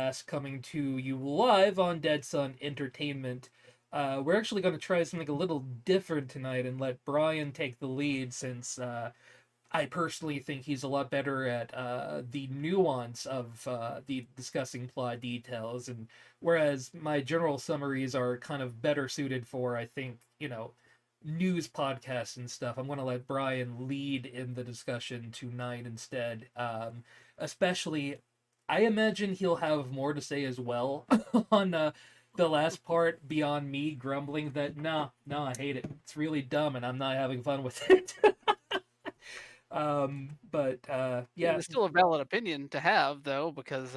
Spoilercast coming to you live on Dead Sun Entertainment. We're actually going to try something a little different tonight and let Brian take the lead since I personally think he's a lot better at the nuance of the discussing plot details, and whereas my general summaries are kind of better suited for, I think, news podcasts and stuff. I'm going to let Brian lead in the discussion tonight instead. Especially, I imagine he'll have more to say as well on the last part beyond me grumbling that no, I hate it. It's really dumb and I'm not having fun with it. But I mean, yeah, it's still a valid opinion to have, though, because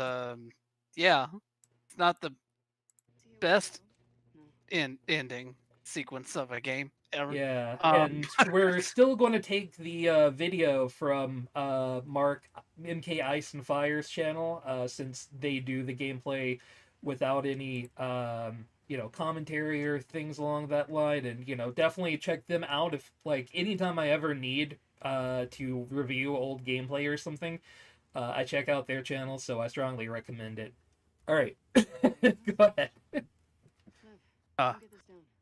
yeah, it's not the best ending sequence of a game ever. yeah, Um, and we're still going to take the video from Mark MK Ice and Fire's channel since they do the gameplay without any commentary or things along that line, and definitely check them out if like anytime I ever need to review old gameplay or something, I check out their channel, so I strongly recommend it. All right, go ahead. uh,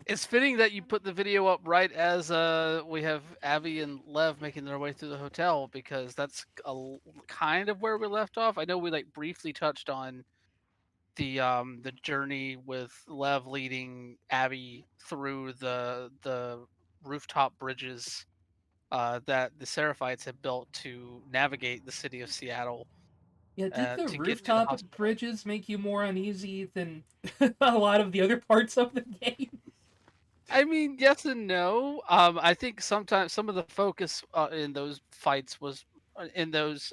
it's fitting that you put the video up right as we have Abby and Lev making their way through the hotel, because that's kind of where we left off. I know we like briefly touched on the journey with Lev leading Abby through the rooftop bridges that the Seraphites had built to navigate the city of Seattle Yeah, did the to get to the rooftop hospital. bridges make you more uneasy than a lot of the other parts of the game? I mean, yes and no. I think sometimes some of the focus in those fights was in those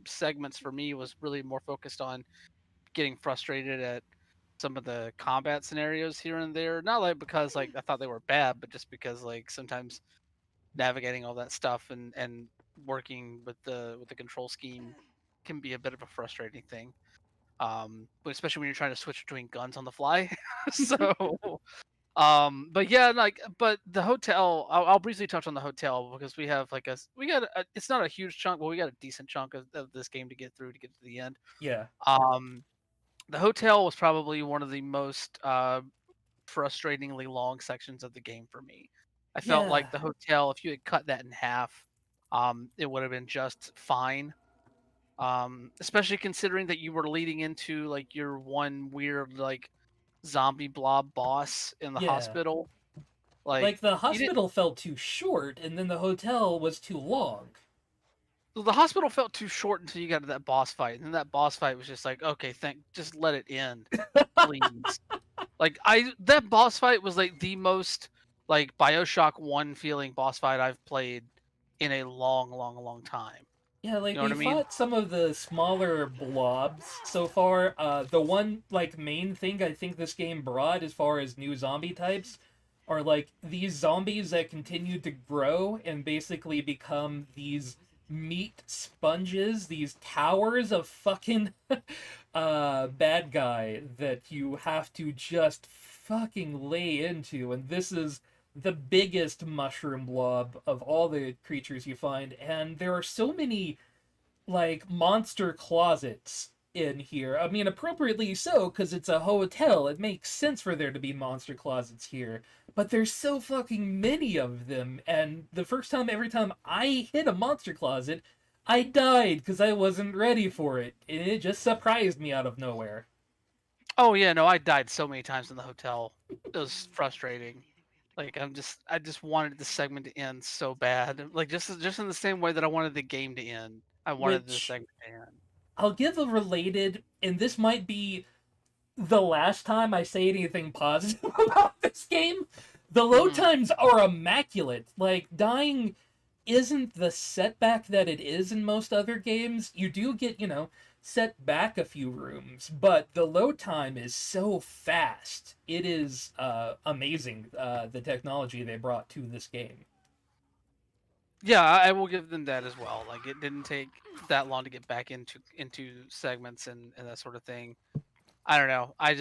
segments for me was really more focused on getting frustrated at some of the combat scenarios here and there. Not like because like I thought they were bad, but just because like sometimes navigating all that stuff and working with the control scheme can be a bit of a frustrating thing. But especially when you're trying to switch between guns on the fly. So but yeah, like, but the hotel, I'll briefly touch on the hotel because we have like we got it's not a huge chunk, but we got a decent chunk of this game to get through to get to the end. Yeah. Um, the hotel was probably one of the most frustratingly long sections of the game for me. I felt like Yeah. the hotel, if you had cut that in half, it would have been just fine. Especially considering that you were leading into like your one weird like zombie blob boss in the Yeah. hospital. Like Like the you didn't. hospital felt too short and then the hotel was too long. So the hospital felt too short until you got to that boss fight, and then that boss fight was just like, okay, just let it end, please. Like that boss fight was like the most like Bioshock One feeling boss fight I've played in a long, long, long time. Yeah, You like know what we I mean? fought some of the smaller blobs so far. The one like main thing I think this game brought as far as new zombie types are like these zombies that continue to grow and basically become these meat sponges, these towers of fucking bad guy that you have to just fucking lay into, and this is the biggest mushroom blob of all the creatures you find, and there are so many like monster closets in here. I mean, appropriately so, because it's a hotel. It makes sense for there to be monster closets here. But there's so fucking many of them, and the first time, every time I hit a monster closet, I died because I wasn't ready for it. And it just surprised me out of nowhere. Oh yeah, no, I died so many times in the hotel. It was frustrating. Like I just wanted this segment to end so bad. Like just in the same way that I wanted the game to end. I wanted this Which segment to end. I'll give a related, and this might be the last time I say anything positive about this game. The load Hmm. times are immaculate. Like, dying isn't the setback that it is in most other games. You do get, set back a few rooms, but the load time is so fast. It is amazing, the technology they brought to this game. Yeah, I will give them that as well. Like it didn't take that long to get back into segments and that sort of thing. I don't know. I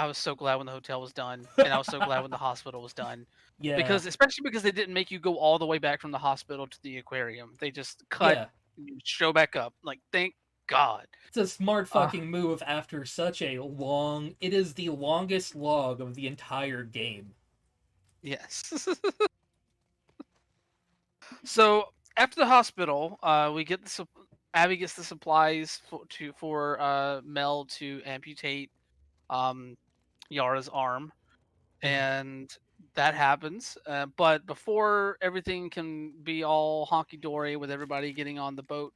was so glad when the hotel was done, and I was so glad when the hospital was done, Yeah, because especially because they didn't make you go all the way back from the hospital to the aquarium. They just cut yeah. and you show back up. Like thank God. It's a smart Uh, fucking move after such a long. It is the longest log of the entire game. yes. So after the hospital, we get Abby gets the supplies for Mel to amputate um, Yara's arm, Mm, and that happens. But before everything can be all honky dory with everybody getting on the boat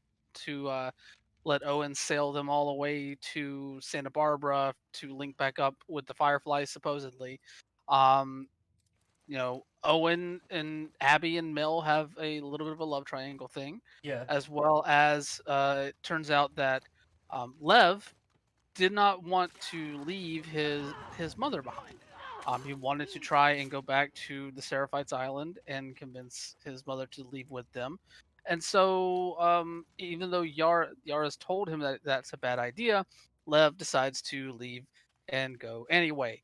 to let Owen sail them all the way to Santa Barbara to link back up with the Fireflies, supposedly. Um, Owen and Abby and Mill have a little bit of a love triangle thing, yeah, as well as it turns out that Lev did not want to leave his mother behind. He wanted to try and go back to the Seraphites Island and convince his mother to leave with them. And so, even though Yara's told him that that's a bad idea, Lev decides to leave and go anyway,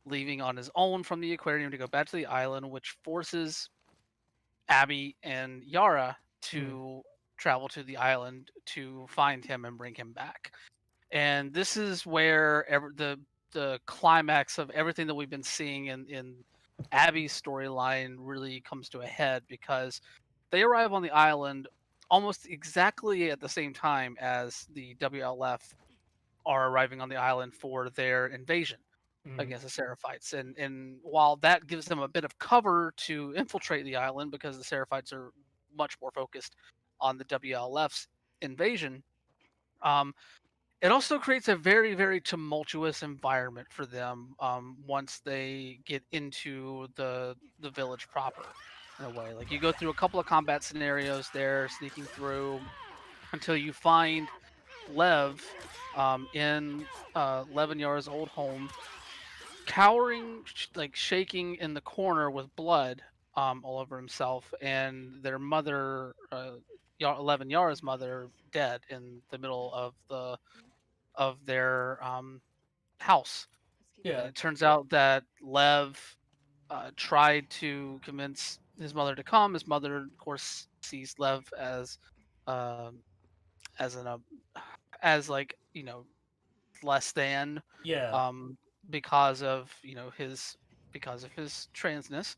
leaving on his own from the aquarium to go back to the island, which forces Abby and Yara mm, to travel to the island to find him and bring him back. And this is where the climax of everything that we've been seeing in Abby's storyline really comes to a head, because they arrive on the island almost exactly at the same time as the WLF are arriving on the island for their invasion mm, against the Seraphites. And while that gives them a bit of cover to infiltrate the island, because the Seraphites are much more focused on the WLF's invasion, um, it also creates a very, very tumultuous environment for them once they get into the village proper. In a way, like you go through a couple of combat scenarios there, sneaking through until you find Lev in Lev and Yara's old home, cowering, like shaking in the corner with blood all over himself, and their mother, Lev and Yara's mother, dead in the middle of their house. And yeah, it turns out that Lev tried to convince his mother to come. His mother, of course, sees Lev um, as an as like less than, yeah, um, because of because of his transness,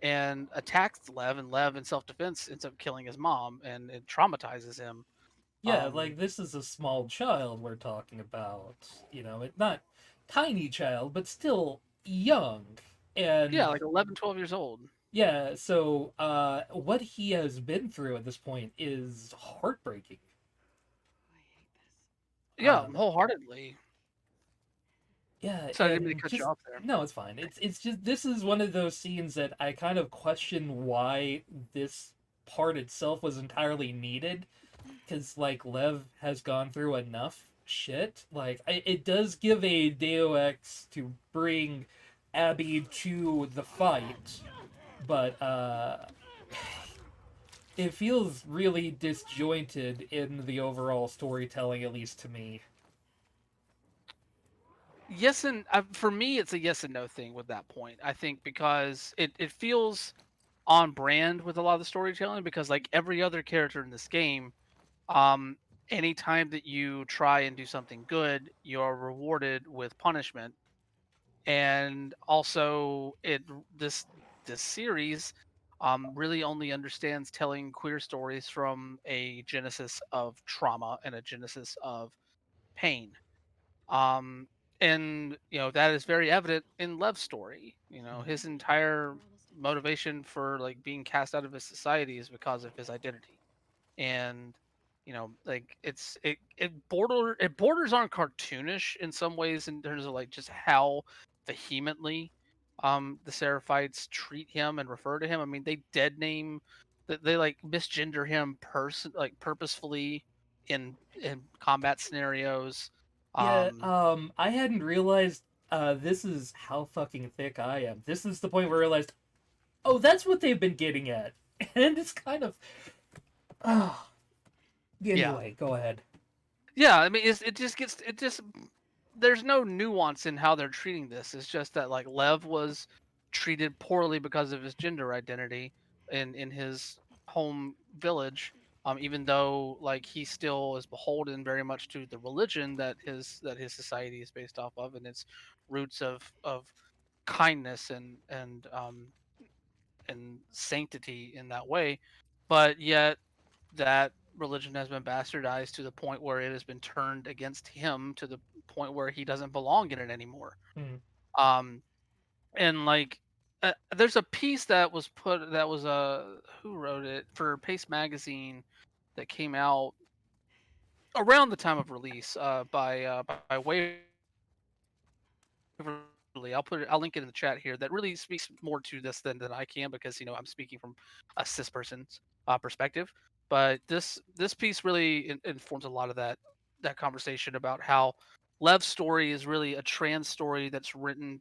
and attacks Lev. And Lev, in self defense, ends up killing his mom, and it traumatizes him. yeah. Um, Like this is a small child we're talking about. It's not tiny child, but still young. yeah, And like 11, 12 years old. yeah, so what he has been through at this point is heartbreaking. Yeah, Um, wholeheartedly. yeah, So I didn't mean to and cut you just off there. no, it's fine. It's just this is one of those scenes that I kind of question why this part itself was entirely needed, because like Lev has gone through enough shit. Like it does give a Deus Ex to bring Abby to the fight, but it feels really disjointed in the overall storytelling, at least to me. Yes, and for me, it's a yes and no thing with that point. I think because it feels on brand with a lot of the storytelling, because like every other character in this game, um, anytime that you try and do something good, you're rewarded with punishment. And also, this series really only understands telling queer stories from a genesis of trauma and a genesis of pain. Um, and that is very evident in Lev's story. His entire motivation for like being cast out of his society is because of his identity. And like it borders on cartoonish in some ways, in terms of like just how vehemently the Seraphites treat him and refer to him. I mean, they dead name that they like misgender him purposefully in combat scenarios. Yeah, um I hadn't realized this is how fucking thick I am. This is the point where I realized, oh, that's what they've been getting at. And it's kind of oh. yeah, Anyway, go ahead. yeah, I mean, it just there's no nuance in how they're treating this. It's just that like Lev was treated poorly because of his gender identity in his home village, even though like he still is beholden very much to the religion that his society is based off of, and its roots of kindness and sanctity in that way. But yet that religion has been bastardized to the point where it has been turned against him to the point where he doesn't belong in it anymore. Hmm. Um, and like there's a piece that was put that was who wrote it for Pace Magazine that came out around the time of release by Waverly. I'll link it in the chat here. That really speaks more to this than I can, because I'm speaking from a cis person's perspective. But this piece really informs a lot of that conversation about how Lev's story is really a trans story that's written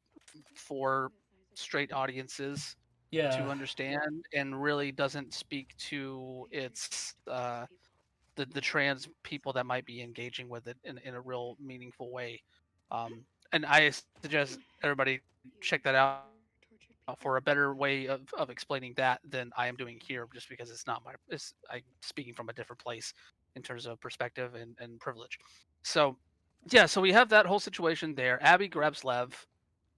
for straight audiences Yeah. to understand, and really doesn't speak to its the trans people that might be engaging with it in a real meaningful way. And I suggest everybody check that out for a better way of explaining that than I am doing here, just because it's not I'm speaking from a different place in terms of perspective and privilege. So yeah, so we have that whole situation there. Abby grabs Lev,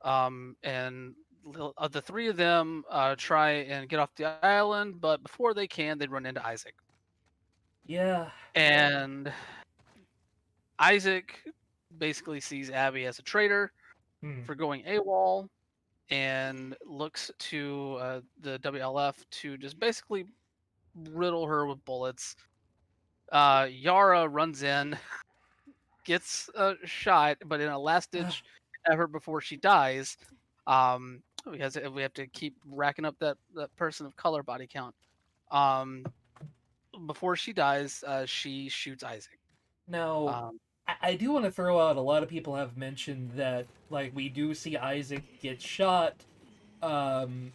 and the three of them try and get off the island, but before they can, they run into Isaac. Yeah. And Isaac basically sees Abby as a traitor Hmm. for going AWOL, and looks to the WLF to just basically riddle her with bullets. Yara runs in, gets shot, but in a last ditch effort before she dies, because we have to keep racking up that person of color body count. Um, Before she dies, she shoots Isaac. Now, Um, I do want to throw out, a lot of people have mentioned that, like, we do see Isaac get shot. Um,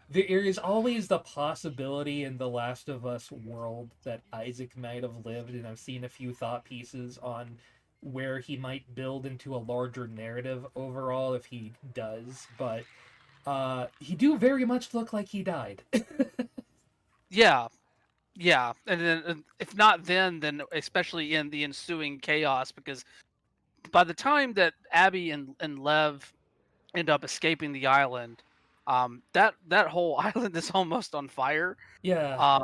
there is always the possibility in the Last of Us world that Isaac might have lived, and I've seen a few thought pieces on where he might build into a larger narrative overall if he does, but he do very much look like he died. yeah, yeah, and then if not then especially in the ensuing chaos, because by the time that Abby and Lev end up escaping the island, that whole island is almost on fire. Yeah.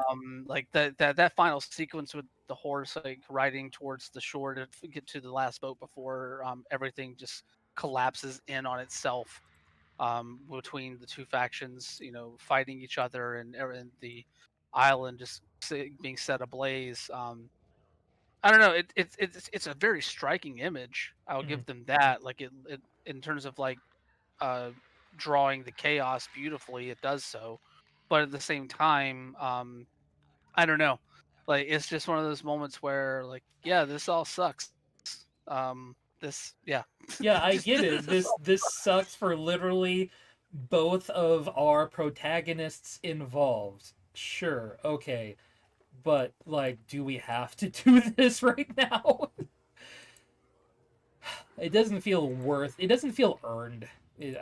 Like that final sequence with the horse like riding towards the shore to get to the last boat before everything just collapses in on itself, between the two factions, fighting each other, and the island just being set ablaze. I don't know. It's a very striking image. I'll Mhm. give them that. Like it in terms of like uh, drawing the chaos beautifully, it does so. But at the same time, I don't know. Like it's just one of those moments where like, yeah, this all sucks. This yeah, Yeah, I get it. this This all this sucks for literally both of our protagonists involved. Sure, okay. But like, do we have to do this right now? It doesn't feel worth. It doesn't feel earned.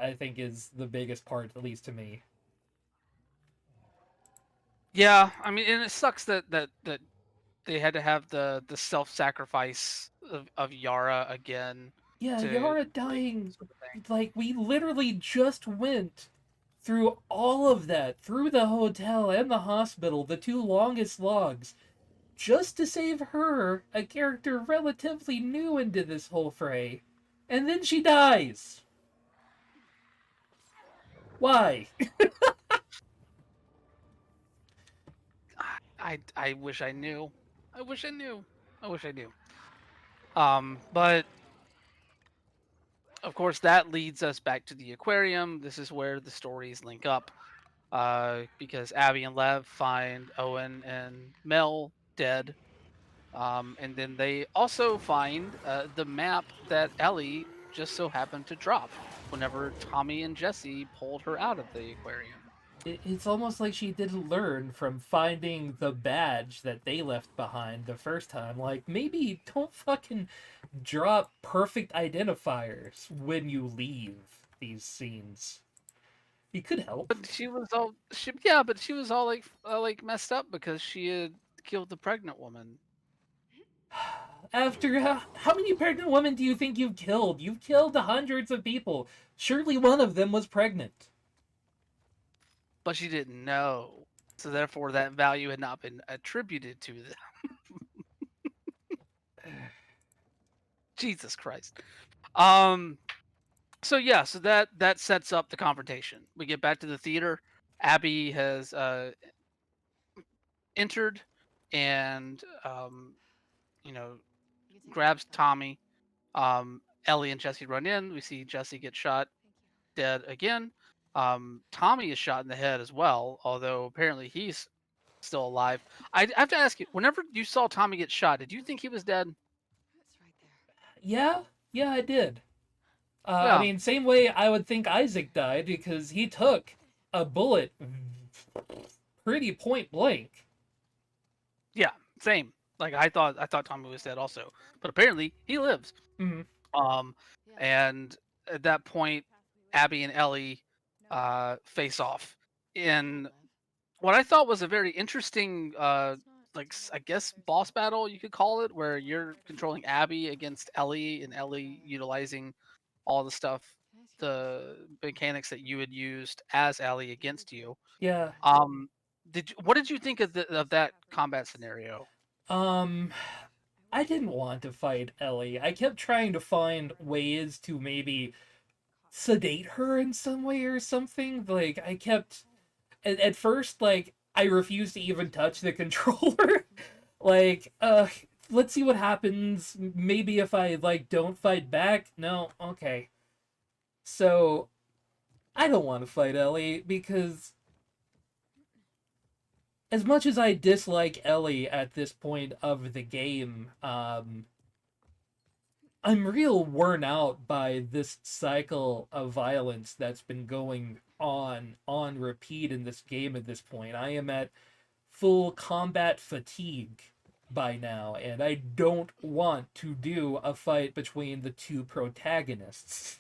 I think is the biggest part, at least to me. yeah. I mean, and it sucks that they had to have the self-sacrifice of Yara again Yeah, to Yara complete dying. sort of thing. Like, we literally just went through all of that, through the hotel and the hospital, the two longest logs, just to save her, a character relatively new into this whole fray. And then she dies. Why? I wish I knew. I wish I knew. I wish I knew. But of course that leads us back to the aquarium. This is where the stories link up. Because Abby and Lev find Owen and Mel dead. And then they also find the map that Ellie just so happened to drop whenever Tommy and Jesse pulled her out of the aquarium. It's almost like she didn't learn from finding the badge that they left behind the first time. Like, maybe don't fucking drop perfect identifiers when you leave these scenes. He could help. But she was all yeah, but she was all like messed up because she had killed the pregnant woman. After how many pregnant women do you think you've killed? You've killed hundreds of people. Surely one of them was pregnant. But she didn't know. So therefore that value had not been attributed to them. Jesus Christ. Um so yeah, so that sets up the confrontation. We get back to the theater. Abby has entered and you know, grabs Tommy. Ellie and Jesse run in. We see Jesse get shot dead again. Tommy is shot in the head as well, although apparently he's still alive. I have to ask you, whenever you saw Tommy get shot, did you think he was dead? Yeah, yeah, I did. I Yeah, mean, same way I would think Isaac died because he took a bullet pretty point blank. yeah, same. Like I thought Tommy was dead also, but apparently he lives. Mm, Um, and at that point, Abby and Ellie face off in what I thought was a very interesting, I guess boss battle you could call it, where you're controlling Abby against Ellie, and Ellie utilizing all the stuff, the mechanics that you had used as Ellie against you. yeah. Um, what did you think of that combat scenario? Um, I didn't want to fight Ellie. I kept trying to find ways to maybe sedate her in some way or something. Like I kept at first like I refused to even touch the controller. like let's see what happens. Maybe if I like don't fight back. No, okay. So I don't want to fight Ellie because as much as I dislike Ellie at this point of the game, I'm real worn out by this cycle of violence that's been going on repeat in this game at this point. I am at full combat fatigue by now, and I don't want to do a fight between the two protagonists.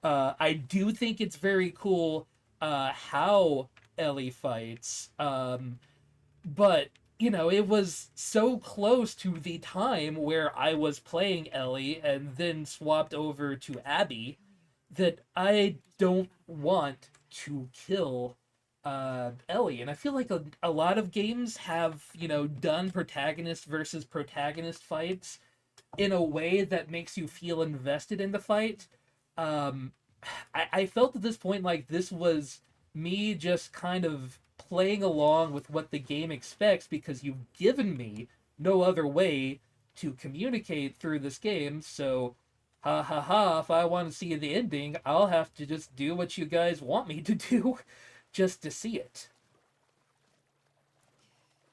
I do think it's very cool how Ellie fights. But you know, it was so close to the time where I was playing Ellie and then swapped over to Abby that I don't want to kill Ellie. And I feel like a lot of games have, you know, done protagonist versus protagonist fights in a way that makes you feel invested in the fight. Um, I felt at this point like this was me just kind of playing along with what the game expects because you've given me no other way to communicate through this game. So, ha ha ha, if I want to see the ending, I'll have to just do what you guys want me to do just to see it.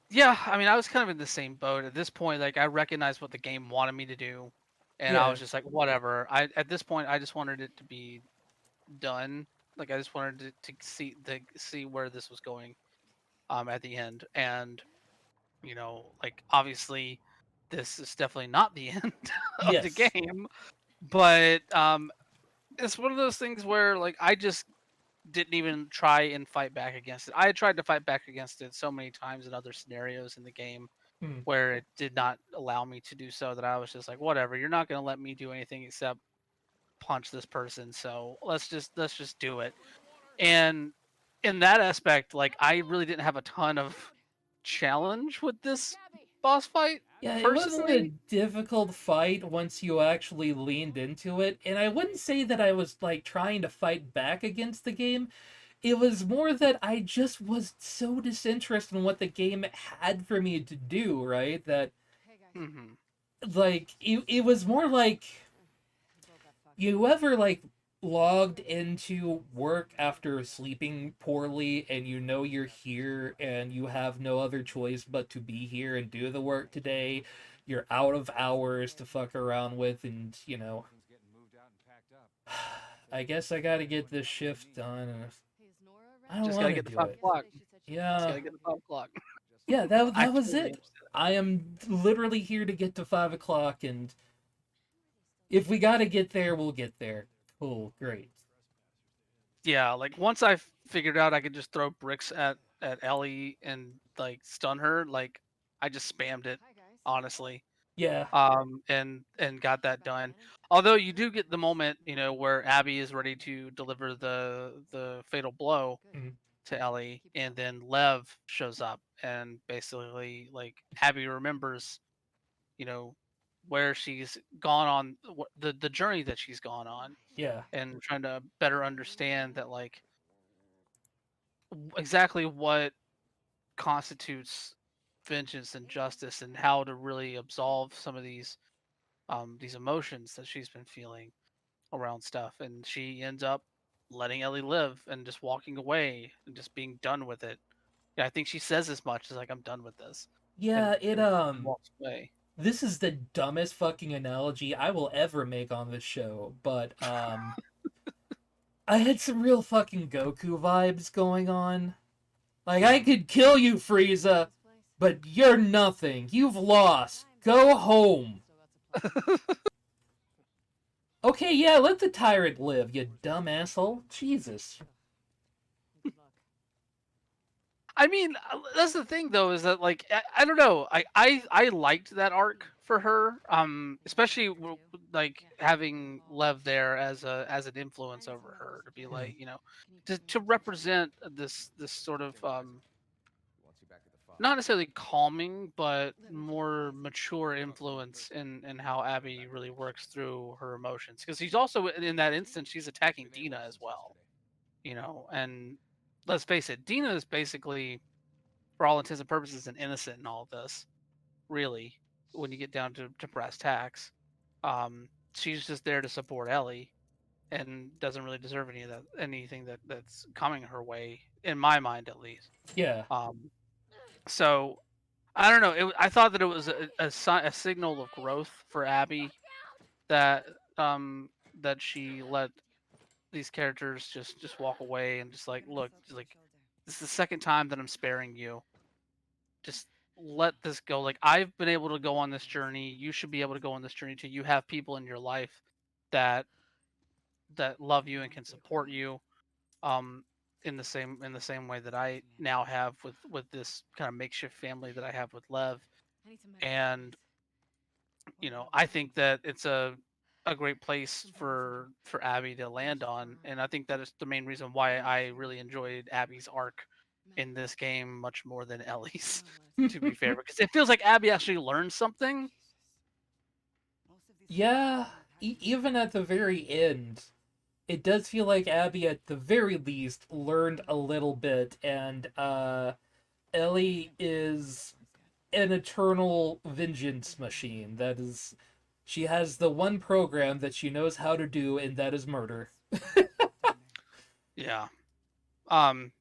Yeah, I mean, I was kind of in the same boat at this point. Like, I recognized what the game wanted me to do, and I Yeah. was just like, whatever. I At this point, I just wanted it to be done. Like, I just wanted to see where this was going at the end. And like, obviously this is definitely not the end of the Yes. game, but it's one of those things where like I just didn't even try and fight back against it. I had tried to fight back against it so many times in other scenarios in the game Hmm. where it did not allow me to do so, that I was just like, whatever, you're not going to let me do anything except punch this person, so let's just do it. And in that aspect, like, I really didn't have a ton of challenge with this boss fight Yeah, it wasn't a personally. difficult fight once you actually leaned into it, and I wouldn't say that I was like trying to fight back against the game. It was more that I just was so disinterested in what the game had for me to do, right? That Hmm. like it was more like you ever like logged into work after sleeping poorly and you know you're here and you have no other choice but to be here and do the work today. You're out of hours to fuck around with, and you know, I guess I gotta get this shift done. And I don't Just got to want to get the do five it. o'clock. Just got Yeah, to get the 5 o'clock. yeah, that I that was totally it. understand. I am literally here to get to 5 o'clock, and if we gotta get there, we'll get there. Cool, great. Yeah, like once I figured out I could just throw bricks at Ellie and like stun her, like I just spammed it, honestly. Yeah. And got that done. Although you do get the moment, where Abby is ready to deliver the fatal blow Mm. to Ellie, and then Lev shows up, and basically like Abby remembers, you know, where she's gone on the journey that she's gone on, Yeah. and trying to better understand that like exactly what constitutes vengeance and justice, and how to really absolve some of these emotions that she's been feeling around stuff. And she ends up letting Ellie live and just walking away and just being done with it. Yeah, I think she says as much as like I'm done with this, Yeah, and walks away. this is the dumbest fucking analogy I will ever make on this show, but I had some real fucking Goku vibes going on. Like, I Mhm. could kill you, Frieza, but you're nothing. You've lost. Go home. Okay, yeah, let the tyrant live, you dumb asshole. Jesus. I mean, that's the thing though, is that like I don't know, I liked that arc for her, especially like having Lev there as an influence over her, to be Hmm. like, to represent this sort of not necessarily calming, but more mature influence in how Abby really works through her emotions. Because she's also in that instance, she's attacking Dina as well, and let's face it, Dina is basically, for all intents and purposes, an innocent in all of this, really, when you get down to brass tacks. She's just there to support Ellie, and doesn't really deserve anything that's coming her way, in my mind at least. Yeah. Um, so I don't know. I thought that it was a signal of growth for Abby, that that she let these characters just walk away, and just like, look, just like, this is the second time that I'm sparing you. Just let this go. Like, I've been able to go on this journey. You should be able to go on this journey too. You have people in your life that love you and can support you. Um, in the same way that I now have with this kind of makeshift family that I have with Lev. And I think that it's a great place for Abby to land on, and I think that is the main reason why I really enjoyed Abby's arc in this game much more than Ellie's, to be fair, because it feels like Abby actually learned something. Yeah, even at the very end, it does feel like Abby, at the very least, learned a little bit, and Ellie is an eternal vengeance machine. That is, she has the one program that she knows how to do, and that is murder. Yeah. Um,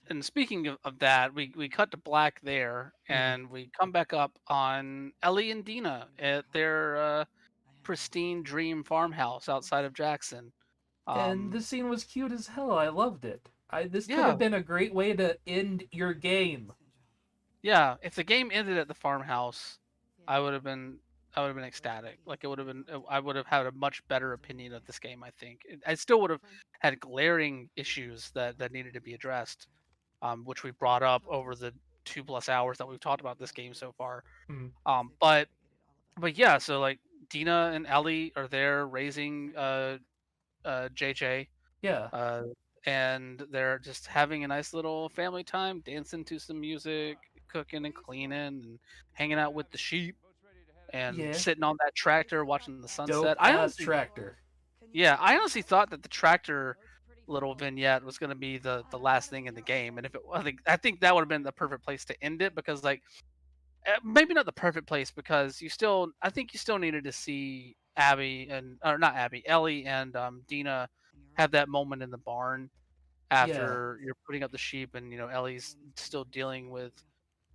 and speaking of that, we cut to black there, Hmm. and we come back up on Ellie and Dina at their pristine dream farmhouse outside of Jackson. And Um, this scene was cute as hell. I loved it. This could have yeah, been a great way to end your game. Yeah, if the game ended at the farmhouse, I would have been I would have been ecstatic. Like, it would have been I would have had a much better opinion of this game, I think. I still would have had glaring issues that needed to be addressed, which we brought up over the 2+ hours that we've talked about this game so far. Hmm. But yeah, so like Dina and Ellie are there raising JJ, Yeah. uh, and they're just having a nice little family time, dancing to some music, cooking and cleaning, and hanging out with the sheep, and Yeah. sitting on that tractor watching the sunset. Dope ass tractor. Yeah, I honestly thought that the tractor little vignette was going to be the last thing in the game, and if it, I think that would have been the perfect place to end it, because like, maybe not the perfect place, because I think you still needed to see Abby, and or not Abby, Ellie and Dina have that moment in the barn Yeah. after you're putting up the sheep, and Ellie's still dealing with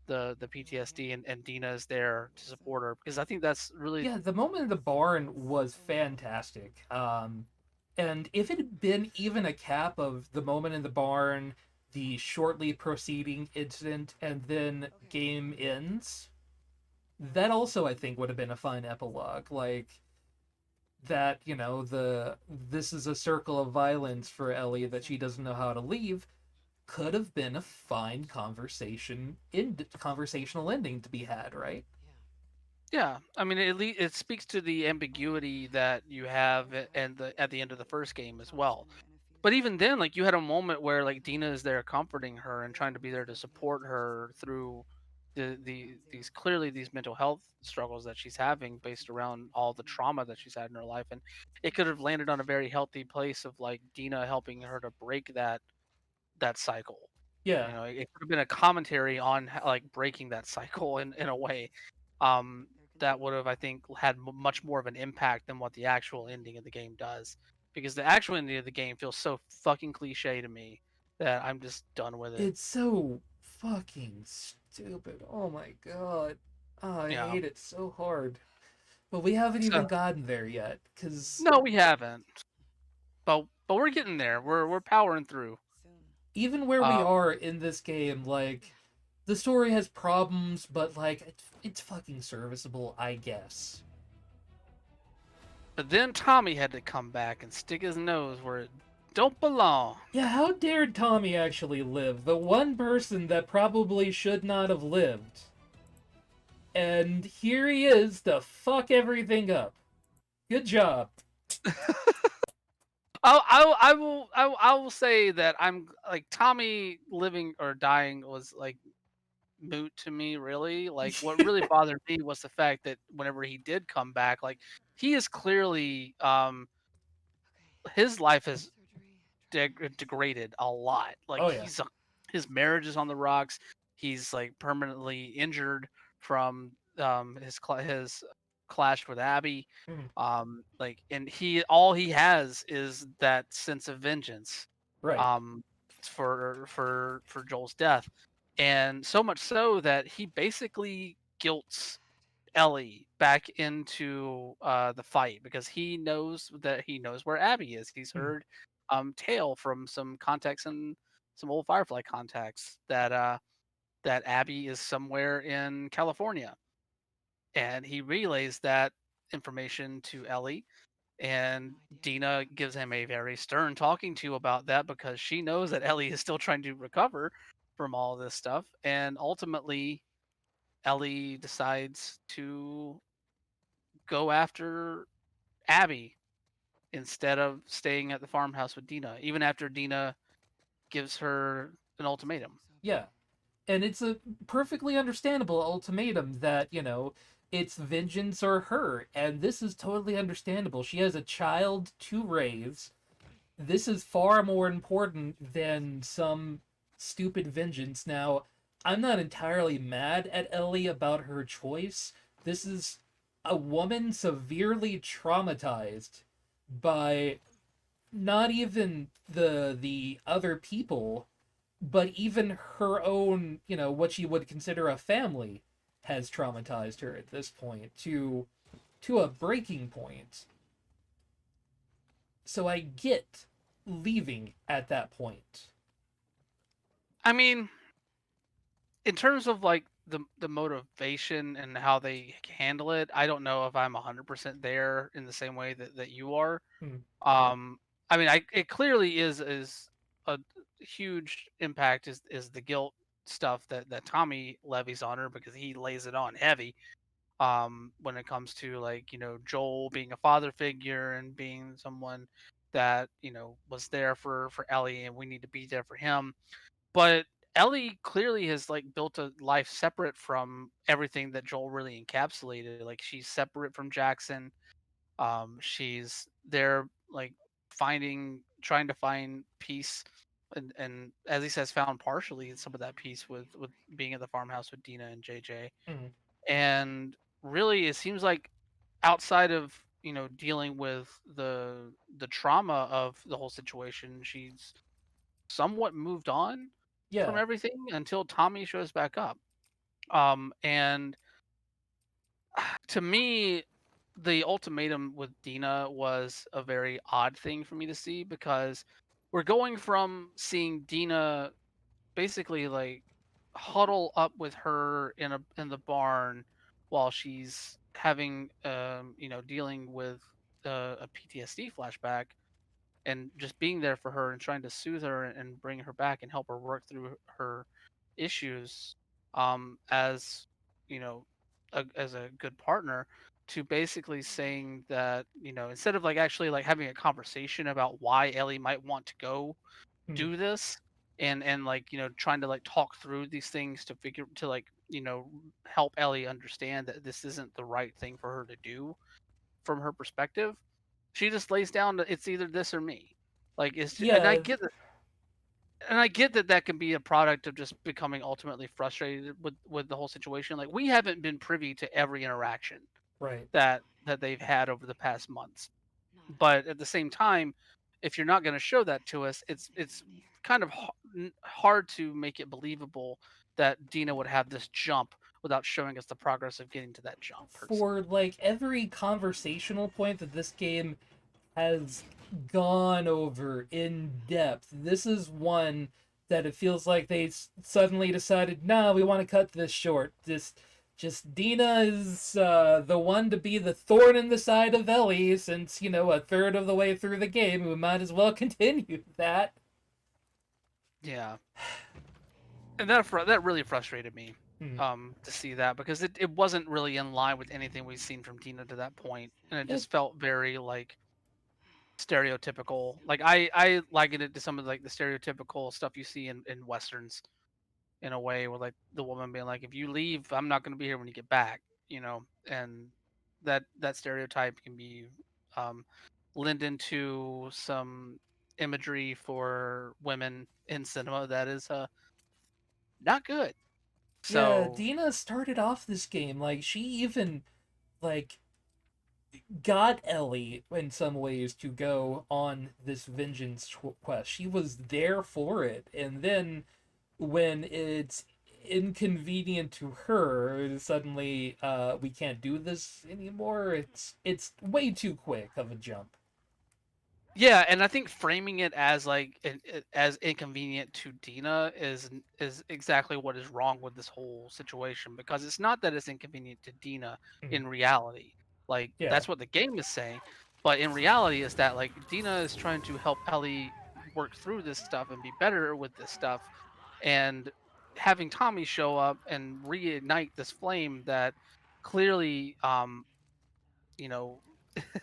the PTSD, and Dina is there to support her, because I think that's really. Yeah, the moment in the barn was fantastic. And if it had been even a cap of the moment in the barn, the shortly proceeding incident, and then game ends, that also I think would have been a fun epilogue. Like, that, this is a circle of violence for Ellie that she doesn't know how to leave, could have been a fine conversational ending to be had, right? Yeah, I mean, it speaks to the ambiguity that you have and at the end of the first game as well. But even then, like you had a moment where like Dina is there comforting her and trying to be there to support her through these clearly these mental health struggles that she's having based around all the trauma that she's had in her life, and it could have landed on a very healthy place of like Dina helping her to break that cycle. Yeah. It could have been a commentary on like breaking that cycle in a way um, that would have, I think, had much more of an impact than what the actual ending of the game does. Because the actual ending of the game feels so fucking cliche to me that I'm just done with it. It's so fucking stupid. Oh my god. Oh, I Yeah. hate it so hard. But we haven't So even gotten there yet, because no, we haven't, but we're getting there. We're powering through. even where we Um, are in this game, like, the story has problems, but, like, it's fucking serviceable, I guess. but then Tommy had to come back and stick his nose where it don't belong. Yeah, how dared Tommy actually live? The one person that probably should not have lived. And here he is to fuck everything up. Good job. I will say that I'm like Tommy living or dying was like moot to me really. Like what really bothered me was the fact that whenever he did come back, like he is clearly his life has degraded a lot. Like Oh, yeah. his marriage is on the rocks. He's like permanently injured from his clash with Abby. Mhm. Like and he all he has is that sense of vengeance Right. um for Joel's death. And so much so that he basically guilts Ellie back into the fight because he knows where Abby is. He's Mhm. heard tale from some contacts and some old Firefly contacts that Abby is somewhere in California, and he relays that information to Ellie. And Dina gives him a very stern talking to about that because she knows that Ellie is still trying to recover from all this stuff. And ultimately, Ellie decides to go after Abby instead of staying at the farmhouse with Dina, even after Dina gives her an ultimatum. Yeah. And it's a perfectly understandable ultimatum that, it's vengeance or her. And this is totally understandable. She has a child to raise. This is far more important than some stupid vengeance. Now, I'm not entirely mad at Ellie about her choice. This is a woman severely traumatized by not even the other people, but even her own, what she would consider a family has traumatized her at this point to a breaking point. So I get leaving at that point. I mean, in terms of like the motivation and how they handle it, I don't know if I'm 100% there in the same way that you are. Hmm. Um, I mean, it clearly is a huge impact is the guilt stuff that Tommy levies on her because he lays it on heavy when it comes to like Joel being a father figure and being someone that was there for Ellie and we need to be there for him. But Ellie clearly has like built a life separate from everything that Joel really encapsulated. Like she's separate from Jackson. She's there like trying to find peace and as he says found partially some of that peace with being at the farmhouse with Dina and JJ. Hmm. And really it seems like outside of dealing with the trauma of the whole situation, she's somewhat moved on from Yeah. everything until Tommy shows back up. And to me, the ultimatum with Dina was a very odd thing for me to see because we're going from seeing Dina basically like huddle up with her in the barn while she's having dealing with a PTSD flashback, and just being there for her and trying to soothe her and bring her back and help her work through her issues, as you know as a good partner, to basically saying that, instead of like actually like having a conversation about why Ellie might want to go Hmm. do this, and like trying to like talk through these things to figure to like help Ellie understand that this isn't the right thing for her to do from her perspective. She just lays down that it's either this or me. Like and I Yeah, get that, that can be a product of just becoming ultimately frustrated with the whole situation. Like, we haven't been privy to every interaction right. that they've had over the past months. But at the same time, if you're not going to show that to us, it's kind of hard to make it believable that Dina would have this jump without showing us the progress of getting to that jump per se. For like every conversational point that this game has gone over in depth, this is one that it feels like they suddenly decided, nah, we want to cut this short. Just Dina is the one to be the thorn in the side of Ellie since, a third of the way through the game. We might as well continue that. Yeah, and that really frustrated me, Hmm. to see that, because it wasn't really in line with anything we've seen from Dina to that point, and it It, just felt very like stereotypical. Like, I liken it to some of like the stereotypical stuff you see in westerns, in a way, where like the woman being like, if you leave, I'm not going to be here when you get back, and that stereotype can be, um, lend into some imagery for women in cinema that is not good. yeah, So Dina started off this game like she even like got Ellie in some ways to go on this vengeance quest. She was there for it, and then when it's inconvenient to her, suddenly we can't do this anymore. It's way too quick of a jump. yeah, and I think framing it as like as inconvenient to Dina is exactly what is wrong with this whole situation, because it's not that it's inconvenient to Dina Mhm. in reality. Like, Yeah, that's what the game is saying, but in reality is that like Dina is trying to help Ellie work through this stuff and be better with this stuff, and having Tommy show up and reignite this flame that clearly, you know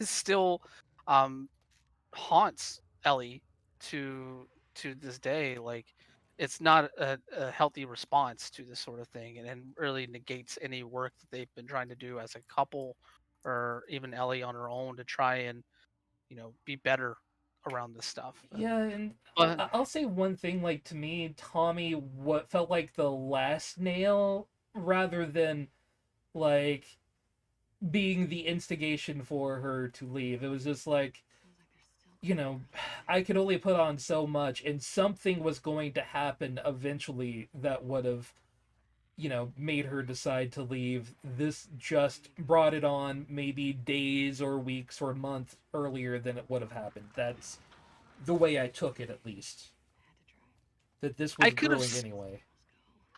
still, um haunts Ellie to this day. Like, it's not a healthy response to this sort of thing, and really negates any work that they've been trying to do as a couple, or even Ellie on her own, to try and be better around this stuff. yeah, and But I'll say one thing. Like to me, Tommy, what felt like the last nail, rather than like being the instigation for her to leave. It was just like, you know, I could only put on so much, and something was going to happen eventually that would have, made her decide to leave. This just brought it on maybe days or weeks or months earlier than it would have happened. That's the way I took it, at least. That this I was could have brewing anyway.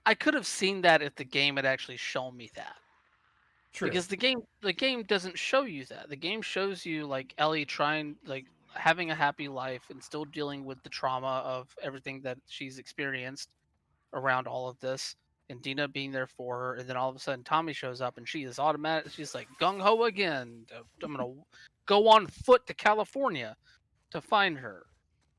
I could have seen that if the game had actually shown me that. True. Because the game doesn't show you that. The game shows you like Ellie trying, like, having a happy life and still dealing with the trauma of everything that she's experienced around all of this, and Dina being there for her, and then all of a sudden Tommy shows up and she is automatic. She's like gung ho again. I'm gonna go on foot to California to find her.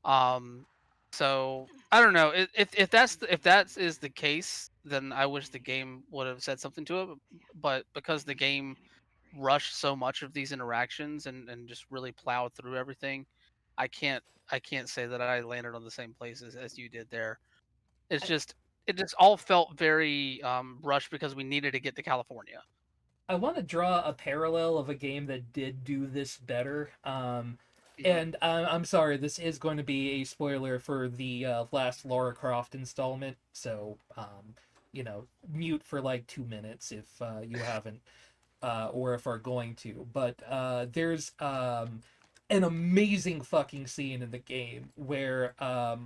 Um, so I don't know if if that is the case, then I wish the game would have said something to it. But because the game rushed so much of these interactions, and just really plowed through everything, I can't I can't say that I landed on the same place as you did there. It's I, just it just all felt very rushed because we needed to get to California. I want to draw a parallel of a game that did do this better. Hmm. And I'm sorry, this is going to be a spoiler for the last Lara Croft installment, so mute for like 2 minutes if you haven't, or if are going to. But there's an amazing fucking scene in the game where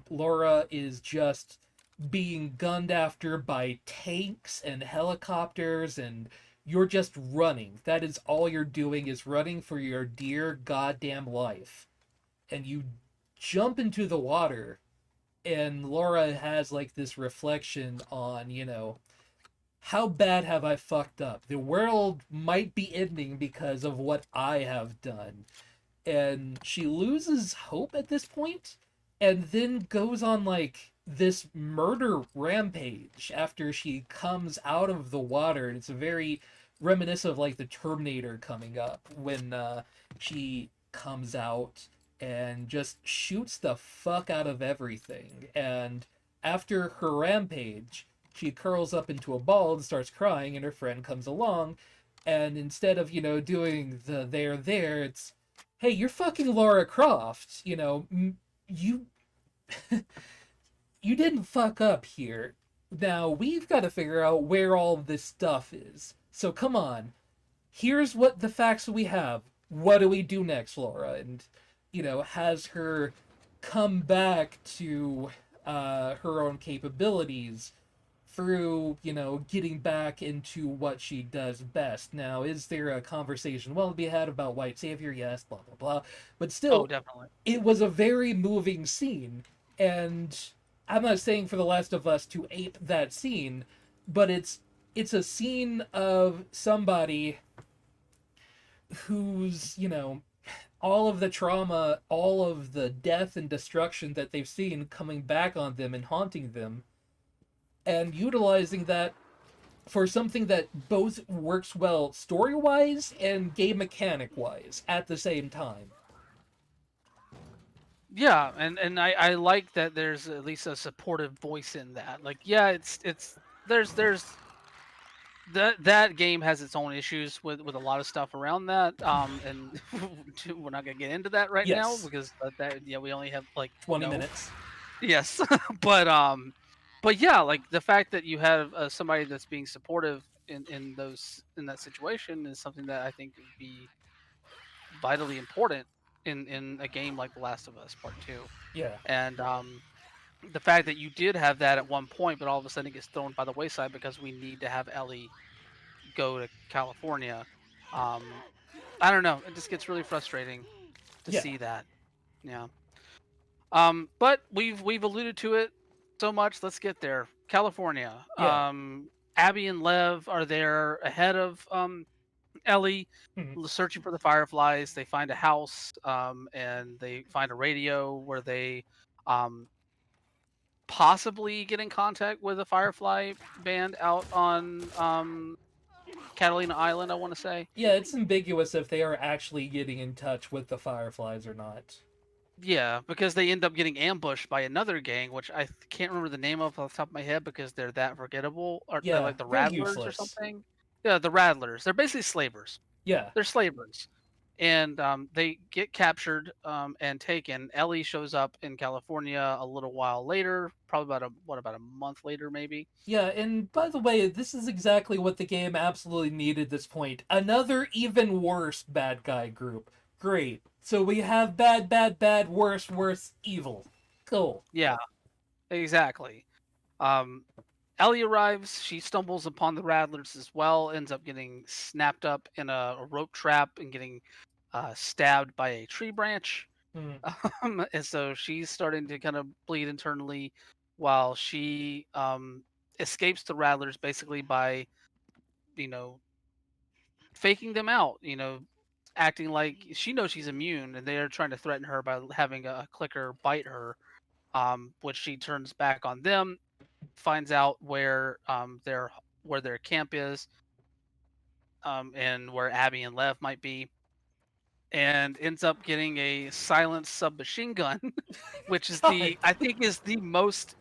Laura is just being gunned after by tanks and helicopters and you're just running. That is all you're doing, is running for your dear goddamn life. And you jump into the water, and Laura has like this reflection on, how bad have I fucked up? The world might be ending because of what I have done. And she loses hope at this point, and then goes on like this murder rampage after she comes out of the water. And it's a very reminiscent of like the Terminator coming up, when she comes out and just shoots the fuck out of everything. And after her rampage, she curls up into a ball and starts crying, and her friend comes along, and instead of, doing the there, it's, hey, you're fucking Laura Croft. You you didn't fuck up here. Now we've got to figure out where all this stuff is. So come on, here's what the facts we have. What do we do next, Laura? And has her come back to her own capabilities through, getting back into what she does best. Now, is there a conversation well to be had about white savior? Yes, blah blah blah. But Oh, still, definitely. it was a very moving scene, and I'm not saying for The Last of Us to ape that scene, but it's a scene of somebody who's, all of the trauma, all of the death and destruction that they've seen coming back on them and haunting them, and utilizing that for something that both works well story wise and game mechanic wise at the same time. Yeah, and I like that there's at least a supportive voice in that. Like, yeah, it's there's that game has its own issues with a lot of stuff around that. And we're not gonna get into that right now Yes, because that yeah, we only have like 20 minutes. yes, but but yeah, like the fact that you have somebody that's being supportive in that situation is something that I think would be vitally important in a game like The Last of Us Part Two. Yeah, And the fact that you did have that at one point, but all of a sudden it gets thrown by the wayside because we need to have Ellie go to California. Um, I don't know. It just gets really frustrating to yeah, see that. Yeah. But we've alluded to it so much. Let's get there. California. yeah. Abby and Lev are there ahead of Ellie, Mhm. searching for the Fireflies. They find a house, and they find a radio where they um, possibly get in contact with a Firefly band out on Catalina Island, I want to say. Yeah, it's ambiguous if they are actually getting in touch with the Fireflies or not. Yeah, because they end up getting ambushed by another gang, which can't remember the name of off the top of my head because they're that forgettable. Or they're Yeah, like the they're Rattlers or useless. something. Yeah, the Rattlers. They're basically slavers. Yeah, They're slavers, and they get captured and taken. Ellie shows up in California a little while later, probably about a month later, maybe. yeah, and by the way, this is exactly what the game absolutely needed at this point. Another even worse bad guy group. Great. So we have bad, bad, bad, worse, worse, evil. Cool. Yeah, exactly. Um, Ellie arrives. She stumbles upon the Rattlers as well. Ends up getting snapped up in a rope trap and getting stabbed by a tree branch. Hmm. And so she's starting to kind of bleed internally while she escapes the Rattlers basically by, you know, faking them out, acting like she knows she's immune and they're trying to threaten her by having a clicker bite her, which she turns back on them, finds out where their camp is, and where Abby and Lev might be, and ends up getting a silenced submachine gun, which is God. I think is the most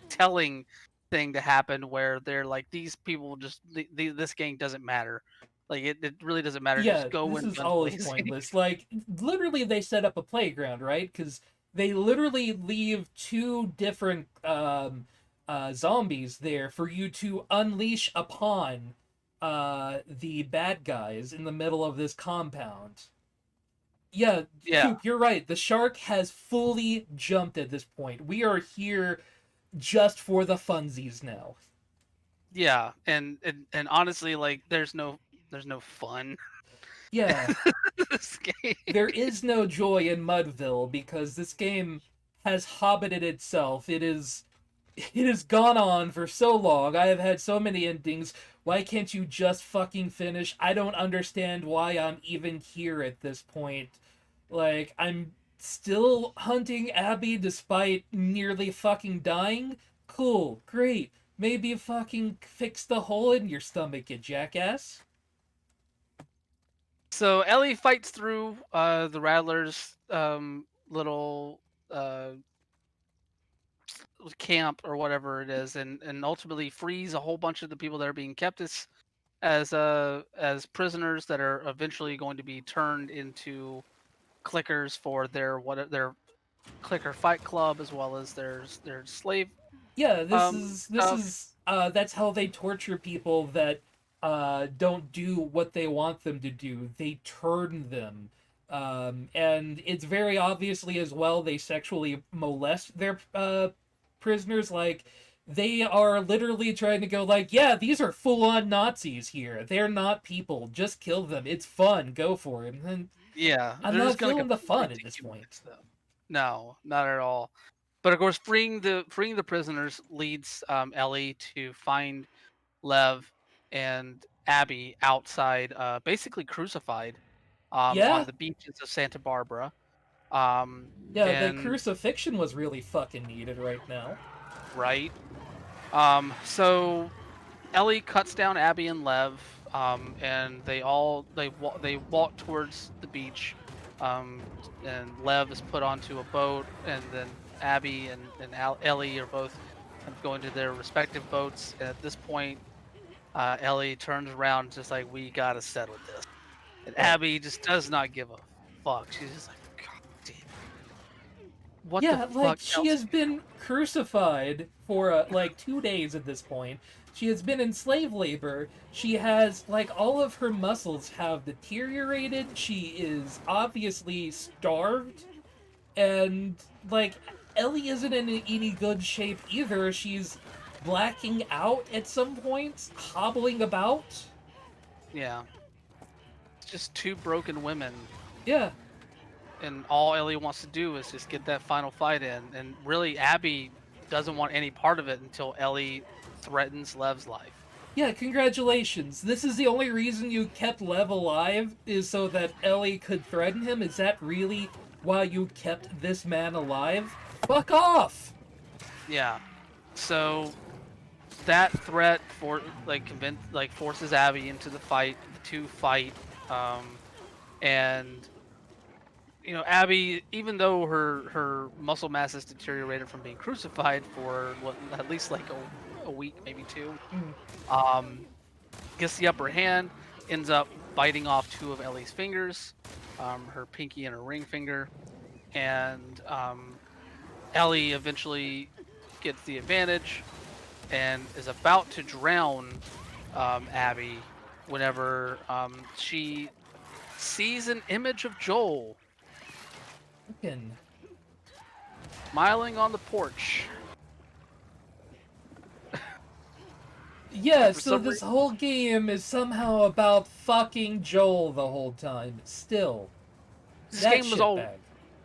telling thing to happen. Where they're like, these people just this gang doesn't matter, like it really doesn't matter. Yeah, Just go this when is guns always blazing. pointless. Like, literally, they set up a playground, right? Because they literally leave two different zombies there for you to unleash upon the bad guys in the middle of this compound. Yeah, Yeah, Coop, you're right. The shark has fully jumped at this point. We are here just for the funsies now. Yeah, and honestly, like there's no fun Yeah, in this game. there is no joy in Mudville because this game has hobbited itself. It has gone on for so long. I have had so many endings. Why can't you just fucking finish? I don't understand why I'm even here at this point. Like, I'm still hunting Abby despite nearly fucking dying? Cool, great. Maybe fucking fix the hole in your stomach, you jackass. So Ellie fights through the Rattlers' little uh, camp or whatever it is, and ultimately frees a whole bunch of the people that are being kept as prisoners that are eventually going to be turned into clickers for their clicker fight club as well as their slave Yeah, this stuff. is that's how they torture people that don't do what they want them to do. They turn them. And it's very obviously as well they sexually molest their prisoners. Like they are literally trying to go like, yeah, these are full on Nazis here. They're not people. Just kill them. It's fun. Go for it. And Yeah, I'm they're not just gonna feeling the completely fun at this point. dehumanize them. No, not at all. But of course, freeing the prisoners leads Ellie to find Lev and Abby outside, basically crucified, on Yeah, the beaches of Santa Barbara. Um, yeah. The and crucifixion was really fucking needed right now. right. So Ellie cuts down Abby and Lev, and they walk towards the beach, and Lev is put onto a boat, and then Abby and Ellie are both kind of going to their respective boats. And at this point, Ellie turns around, just like we gotta settle this, and Right. Abby just does not give a fuck. She's just like, God damn, what the Yeah, like fuck she else has can you been crucified for like 2 days at this point. She has been in slave labor. She has like all of her muscles have deteriorated. She is obviously starved, and like Ellie isn't in any good shape either. She's blacking out at some points, hobbling about. do? Yeah, it's just two broken women Yeah, and all Ellie wants to do is just get that final fight in. And really, Abby doesn't want any part of it until Ellie threatens Lev's life. yeah, congratulations. This is the only reason you kept Lev alive, is so that Ellie could threaten him? Is that really why you kept this man alive? Fuck off! Yeah. So that threat forces Abby into the fight. The two fight, um, and Abby, even though her muscle mass has deteriorated from being crucified for at least like a week, maybe two, Mm, um, gets the upper hand, ends up biting off two of Ellie's fingers, her pinky and her ring finger, and Ellie eventually gets the advantage and is about to drown Abby whenever she sees an image of Joel fucking. smiling on the porch. Yeah, And for so some this reason, whole game is somehow about fucking Joel the whole time. Still. this That game was all shitbag.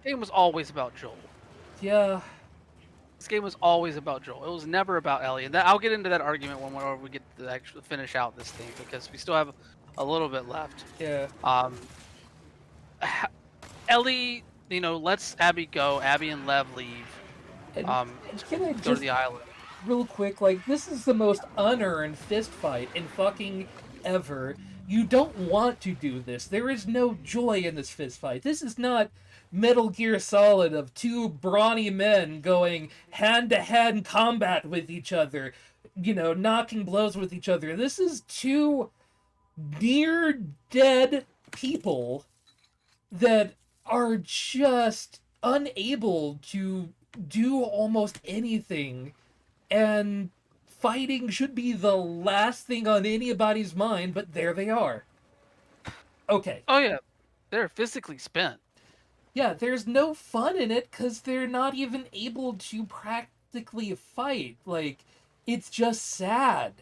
game was always about Joel. Yeah. This game was always about Joel. It was never about Ellie, and I'll get into that argument whenever we get to actually finish out this thing because we still have a little bit left. Yeah. Um, Ellie, lets Abby go. Abby and Lev leave And to can I go to just the island. real quick, like this is the most unearned fist fight in fucking ever. You don't want to do this. There is no joy in this fist fight. This is not Metal Gear Solid of two brawny men going hand to hand combat with each other, knocking blows with each other. This is two near dead people that are just unable to do almost anything, and fighting should be the last thing on anybody's mind, but there they are. Okay. Oh yeah, they're physically spent. Yeah, there's no fun in it because they're not even able to practically fight. Like, it's just sad.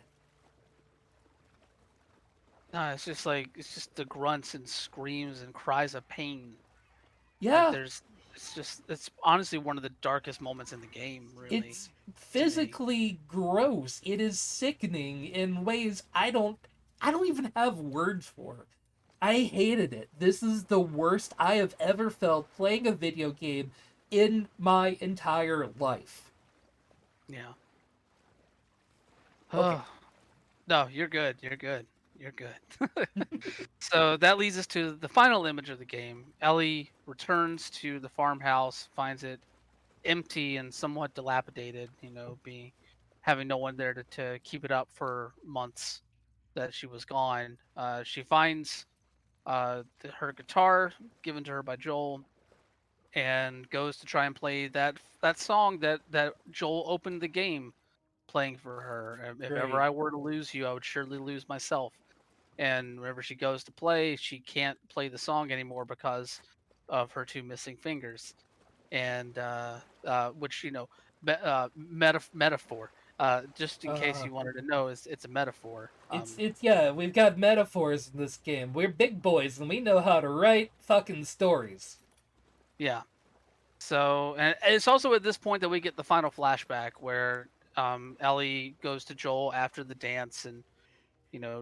No, it's just the grunts and screams and cries of pain. Like Yeah, it's honestly one of the darkest moments in the game, really, it's to me. physically gross. It is sickening in ways I don't even have words for. I hated it. This is the worst I have ever felt playing a video game in my entire life. Yeah. Okay. Oh, no, you're good. You're good. You're good. So that leads us to the final image of the game. Ellie returns to the farmhouse, finds it empty and somewhat dilapidated, be having no one there to keep it up for months that she was gone. She finds her guitar given to her by Joel and goes to try and play that song that Joel opened the game playing for her. If ever Great. I were to lose you, I would surely lose myself. And whenever she goes to play, she can't play the song anymore because of her two missing fingers. And which metaphor. Just in case Uh you wanted to know, is it's a metaphor. it's yeah, we've got metaphors in this game. We're big boys and we know how to write fucking stories. Yeah. So, and it's also at this point that we get the final flashback where Ellie goes to Joel after the dance, and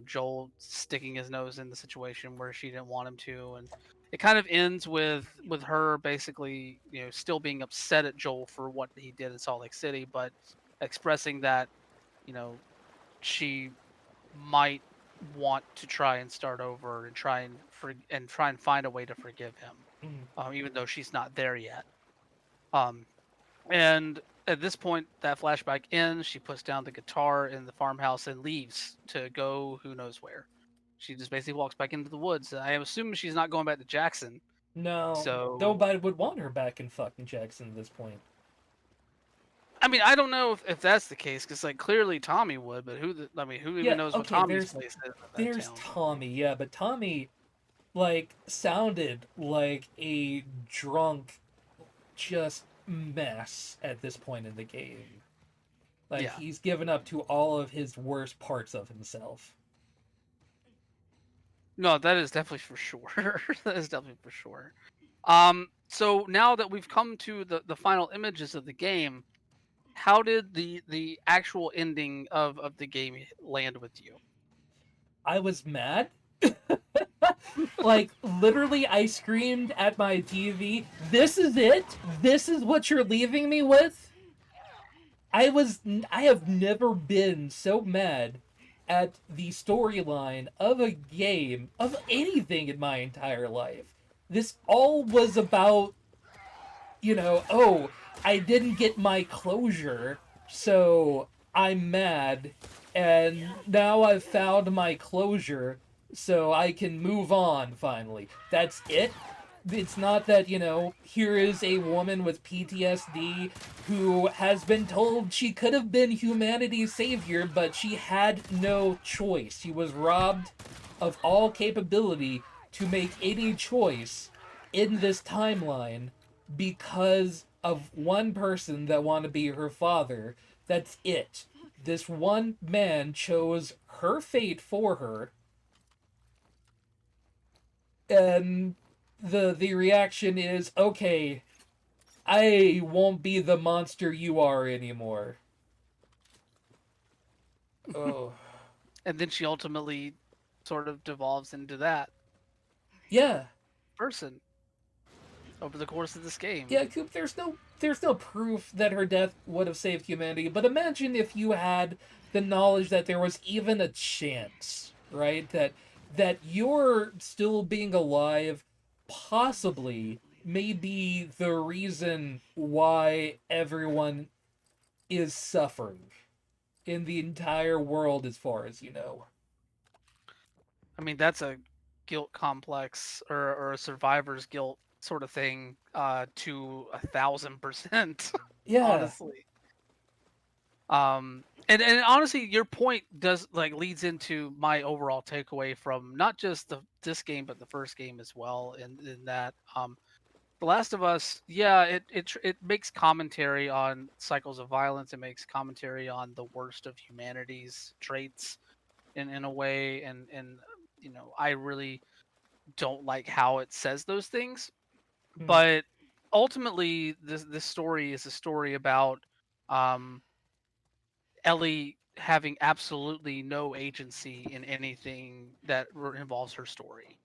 Joel sticking his nose in the situation where she didn't want him to, and it kind of ends with her basically still being upset at Joel for what he did in Salt Lake City, but expressing that you know she might want to try and start over and try and find a way to forgive him, Mm. even though she's not there yet. Um, and at this point, that flashback ends. She puts down the guitar in the farmhouse and leaves to go who knows where. She just basically walks back into the woods. I am assuming she's not going back to Jackson. No, So, nobody would want her back in fucking Jackson at this point. I mean, I don't know if that's the case because like clearly Tommy would, but who even Yeah, knows what okay, Tommy's place is in that there's town? Tommy, yeah, but Tommy like sounded like a drunk just mess at this point in the game. Like Yeah, he's given up to all of his worst parts of himself. no, that is definitely for sure. That is definitely for sure. So now that we've come to the final images of the game, how did the actual ending of the game land with you? I was mad. Like literally I screamed at my TV, "This is it? This is what you're leaving me with?" I have never been so mad at the storyline of a game of anything in my entire life. This all was about, oh, I didn't get my closure, so I'm mad, and now I've found my closure, so I can move on finally. That's it. It's not that, here is a woman with PTSD who has been told she could have been humanity's savior, but she had no choice. She was robbed of all capability to make any choice in this timeline because of one person that wanted to be her father. That's it. This one man chose her fate for her, and the reaction is okay. I won't be the monster you are anymore. Oh, And then she ultimately sort of devolves into that yeah, person over the course of this game. yeah, Coop. There's no proof that her death would have saved humanity. But imagine if you had the knowledge that there was even a chance, right? That you're still being alive, possibly may be the reason why everyone is suffering in the entire world, as far as you know. I mean, that's a guilt complex or a survivor's guilt sort of thing to 1,000%, Yeah, honestly. And honestly, your point does like leads into my overall takeaway from not just this game but the first game as well. In that, The Last of Us, yeah, it makes commentary on cycles of violence. It makes commentary on the worst of humanity's traits in a way, and I really don't like how it says those things. Mm, But ultimately, this story is a story about um, Ellie having absolutely no agency in anything that involves her story.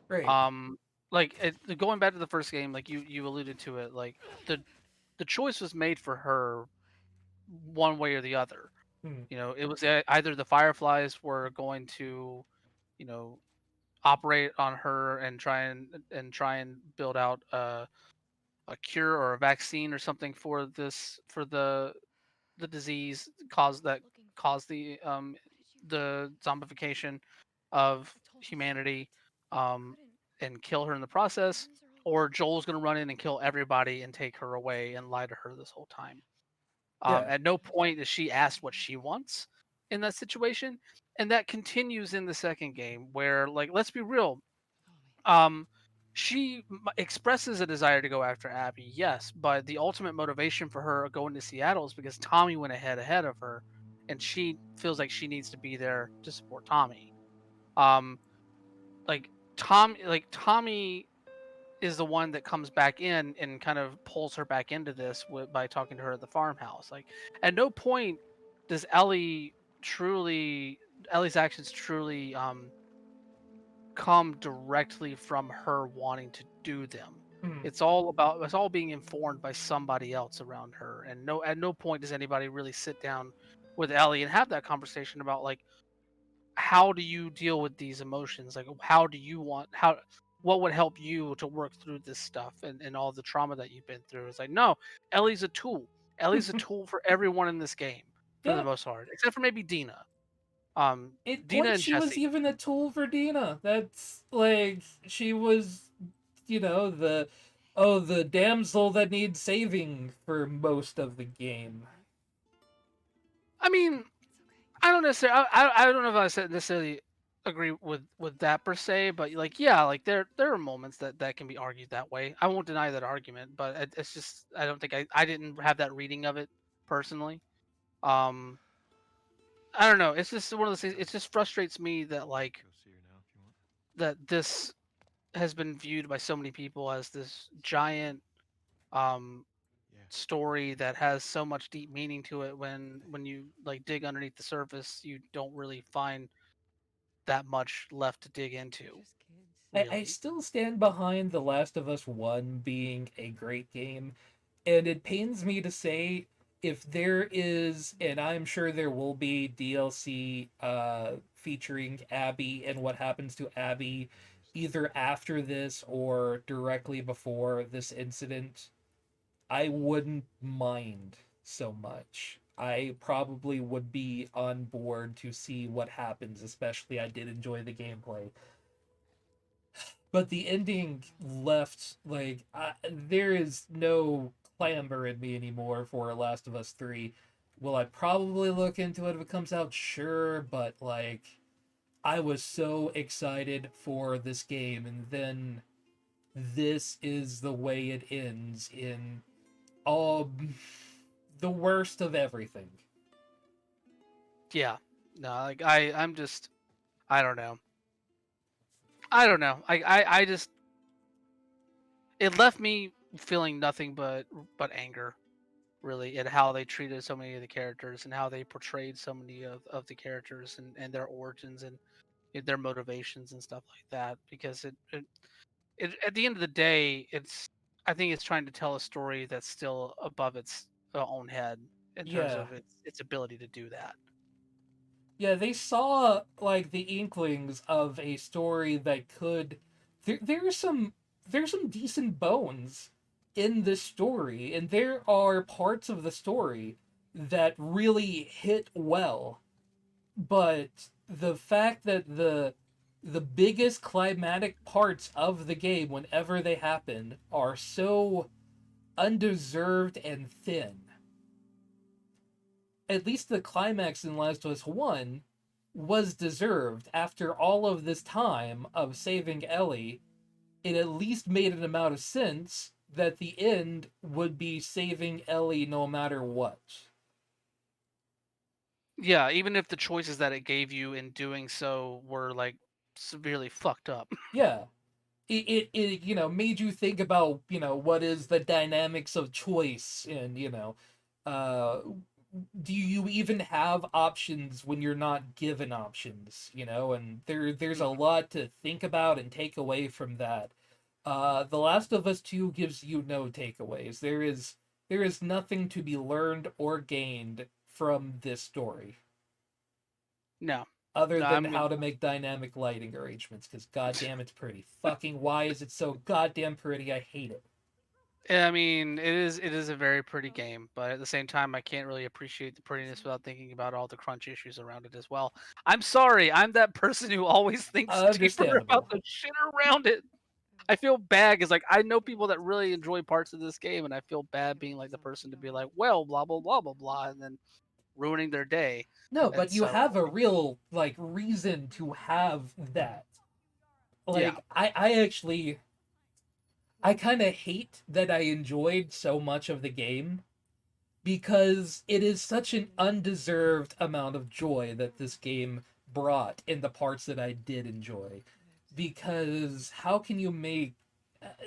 right. Um, going back to the first game, like you alluded to it, like the choice was made for her one way or the other. Mm, It was either the Fireflies were going to, you know, operate on her and try and build out a cure or a vaccine or something for the disease caused the zombification of humanity, um, and kill her in the process, or Joel's gonna run in and kill everybody and take her away and lie to her this whole time. yeah. At no point is she asked what she wants in that situation, and that continues in the second game where, like, let's be real, um, she expresses a desire to go after Abby, yes, but the ultimate motivation for her going to Seattle is because Tommy went ahead of her, and she feels like she needs to be there to support Tommy. Um, Tommy is the one that comes back in and kind of pulls her back into this by talking to her at the farmhouse. Like, at no point does Ellie's actions truly come directly from her wanting to do them. Mm, It's all being informed by somebody else around her, and at no point does anybody really sit down with Ellie and have that conversation about, like, how do you deal with these emotions? Like, what would help you to work through this stuff and all the trauma that you've been through? It's like, no, Ellie's a tool. Ellie's a tool for everyone in this game for the yeah. most part, except for maybe Dina. At Dina points, and she was Jesse. even a tool for Dina. That's like she was, the damsel that needs saving for most of the game. I mean, I don't necessarily. I don't know if necessarily agree with that per se, but, like, yeah, like, there are moments that can be argued that way. I won't deny that argument, but it's just I don't think I didn't have that reading of it personally. Um, I don't know. It's just one of those things. It just frustrates me that, like, that this has been viewed by so many people as this giant um story that has so much deep meaning to it, when you, like, dig underneath the surface, you don't really find that much left to dig into, I really. still stand behind The Last of Us 1 being a great game, and it pains me to say if there is, and I'm sure there will be, DLC featuring Abby and what happens to Abby either after this or directly before this incident, I wouldn't mind so much. I probably would be on board to see what happens, especially I did enjoy the gameplay. But the ending left, like, there is no clamor in me anymore for Last of Us 3. Will I probably look into it if it comes out? Sure, but, like, I was so excited for this game, and then this is the way it ends in all the worst of everything. Yeah. No, like, I'm just, I don't know. I don't know. I just, it left me feeling nothing but anger, really, at how they treated so many of the characters and how they portrayed so many of the characters and their origins and their motivations and stuff like that, because it at the end of the day, I think it's trying to tell a story that's still above its own head in terms Yeah. of its ability to do that. Yeah, they saw like the inklings of a story that could there's some decent bones in this story, and there are parts of the story that really hit well. But the fact that the biggest climatic parts of the game, whenever they happen, are so undeserved and thin. At least the climax in Last of Us 1 was deserved after all of this time of saving Ellie. It at least made an amount of sense that the end would be saving Ellie no matter what. Yeah, even if the choices that it gave you in doing so were, like, severely fucked up. Yeah. It made you think about, what is the dynamics of choice, and, uh do you even have options when you're not given options, and there's a lot to think about and take away from that. The Last of Us 2 gives you no takeaways. There is nothing to be learned or gained from this story No, other no, than I'm. how to make dynamic lighting arrangements, because goddamn it's pretty. Fucking why is it so goddamn pretty? I hate it. I mean, it is a very pretty game, but at the same time, I can't really appreciate the prettiness without thinking about all the crunch issues around it as well. I'm sorry, I'm that person who always thinks deeper about Understandable. the shit around it. I feel bad because like I know people that really enjoy parts of this game, and I feel bad being like the person to be like, well, blah blah blah blah blah, and then ruining their day. No, And but you so, have a real like reason to have that. yeah, Like I kind of hate that I enjoyed so much of the game, because it is such an undeserved amount of joy that this game brought in the parts that I did enjoy. Because how can you make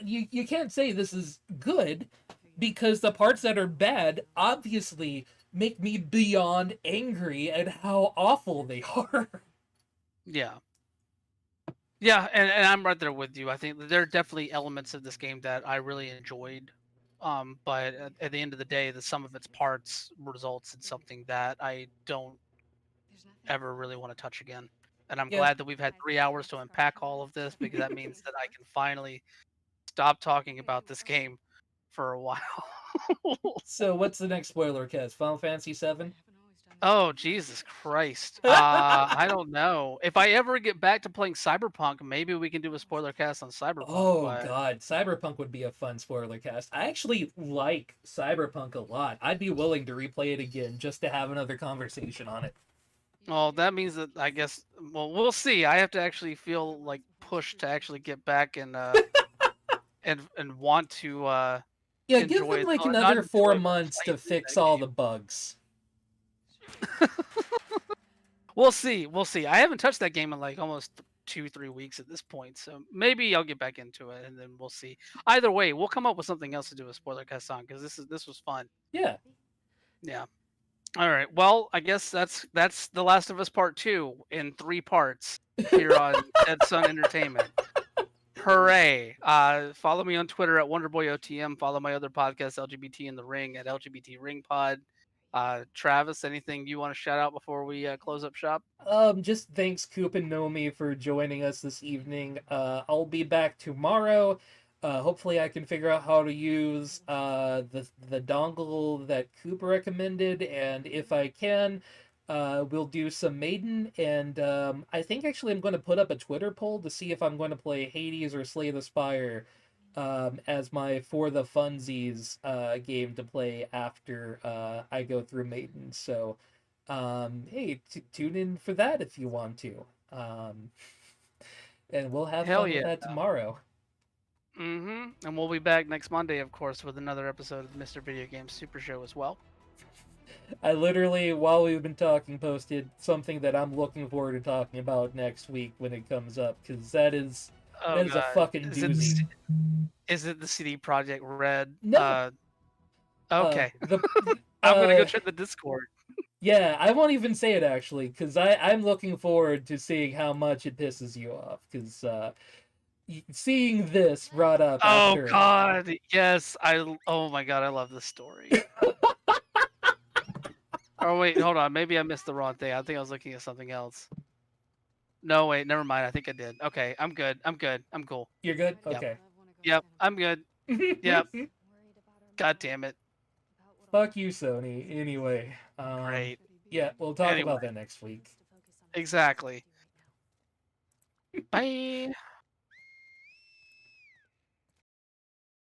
you can't say this is good, because the parts that are bad obviously make me beyond angry at how awful they are. yeah. Yeah, and I'm right there with you. I think that there are definitely elements of this game that I really enjoyed. But at the end of the day, the sum of its parts results in something that I don't ever really want to touch again. And I'm Yeah. glad that we've had 3 hours to unpack all of this because that means that I can finally stop talking about this game for a while. So what's the next spoiler cast? Final Fantasy 7? Oh, Jesus Christ. I don't know. If I ever get back to playing Cyberpunk, maybe we can do a spoiler cast on Cyberpunk, Oh but god, Cyberpunk would be a fun spoiler cast. I actually like Cyberpunk a lot. I'd be willing to replay it again just to have another conversation on it. well, that means that I guess well, we'll see. I have to actually feel like pushed to actually get back and want to Yeah, give enjoy them it. like Not another enjoy, four but months play to through fix that all game. the bugs. We'll see. We'll see. I haven't touched that game in like almost 2, 3 weeks at this point, so maybe I'll get back into it, and then we'll see. Either way, we'll come up with something else to do a spoiler cast on because this was fun. Yeah. Yeah. All right. Well, I guess that's The Last of Us Part 2 in 3 parts here on Dead Sun Entertainment. Hooray! Follow me on Twitter at WonderboyOTM. Follow my other podcast, LGBT in the Ring, at LGBT Ring Pod. Travis, anything you want to shout out before we close up shop? Just thanks Coop and Nomi for joining us this evening. I'll be back tomorrow. Hopefully I can figure out how to use the dongle that Coop recommended, and if I can, we'll do some Maiden, and I think actually I'm going to put up a Twitter poll to see if I'm going to play Hades or Slay the Spire as my For the Funsies game to play after I go through Maiden. So hey, tune in for that if you want to. And we'll have Hell fun with yeah. that tomorrow. And we'll be back next Monday, of course, with another episode of the Mr. Video Game Super Show as well. I literally, while we've been talking, posted something that I'm looking forward to talking about next week when it comes up, because Oh that is a god. fucking Is it doozy. is it the CD Project Red? No, Okay. the I'm gonna go check the Discord. yeah, I won't even say it actually, because I'm looking forward to seeing how much it pisses you off, because seeing this brought up Oh after. god, yes. Oh my god, I love this story. Oh wait, hold on. Maybe I missed the wrong thing. I think I was looking at something else. No, wait, never mind. I think I did. Okay, I'm good. I'm good. I'm cool. You're good? Yep. Okay. Yep, I'm good. Yep. God damn it. Fuck you, Sony. Anyway, Great. yeah, we'll talk Anyway, about that next week. exactly. Bye.